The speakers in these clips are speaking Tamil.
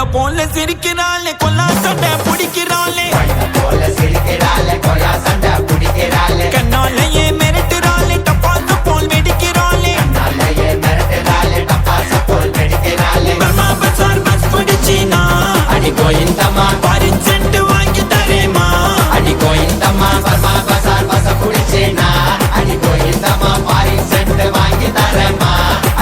கொய்ந்த போல சிரிக்கிறாளே கொல்லா சண்டை பிடிக்கிறாளே கண்ணாலேயே மிரட்டுறாளே டப்பாசு போல் வெடிக்கிறாளே பர்மா பசார் பஸ் பிடிச்சினா அடி கோயிந்தம்மா பாரின் சென்ட் வாங்கி தரேமா அடி கோயிந்தம்மா பர்மா பசார் பஸ் பிடிச்சினா அடி கோயிந்தம்மா பாரின் சென்ட் வாங்கி தரேமா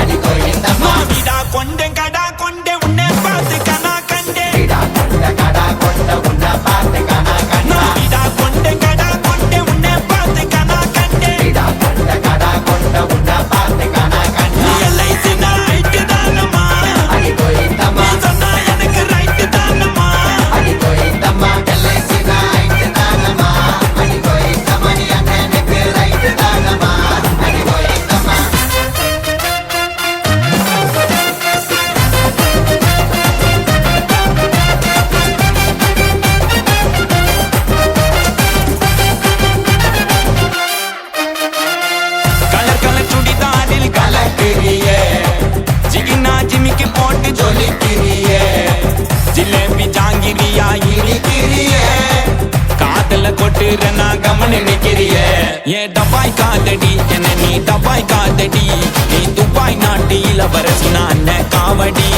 அடி கோயிந்தம்மா விடா கொண்டே கடா கொண்டே உன்னை பார்த்து கனா கண்டே விடா கொண்டே கடா கொண்டே உன்னை பார்த்து கனா கண்டே விடா கொண்டே கடா கொண்டே உன்னை பார்த்து கனா கண்டே விடா கொண்டே கடா கொண்டே உன்னை பார்த்து கனா கண்டே எல்ஐசி ரைட் தானம்மா அடி கோயிந்தம்மா சொன்னா எனக்கு ரைட் தானம்மா அடி கோயிந்தம்மா எல்ஐசி ரைட் தானம்மா அடி கோயிந்தம்மா நீ எனக்கு ரைட் தானம்மா அடி கோயிந்தம்மா கலர் கலர் சுடிதாரில் கலக்கிறியே ஜிகினா ஜிமிக்கு போட்டு ஜொலிக்கிறியே ஜிலேபி ஜாங்கிரியா இடிக்கிறியே காதல கொட்டுறனா கமனு நிக்கிறியே ஏ டபாய் காதடி என்ன நீ டபாய் காதடி நீ துபாய் நாட்டு இளவரசி நான் காவடி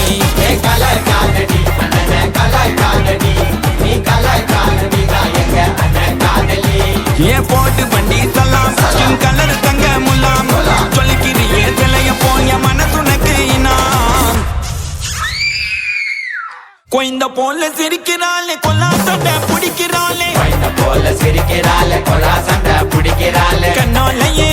ஏ கலர் காதடி அண்ணன் கலர் காதடி நீ கலர் காதடி தான் எங்க அண்ணன் காதலி ஏ போட்டு வண்டி சலாம் ஸ்கின் கலர் தங்க முலாம் சொல்லிக்கிறியே சிலைய போய மனசுனக்கு இனாம் கொய்ந்த போல சிரிக்கிறாளே கொல்லா சண்டை பிடிக்கிறாளே கொய்ந்த போல சிரிக்கிறாளே கொல்லா சண்டை பிடிக்கிறாளே கண்ணாலேயே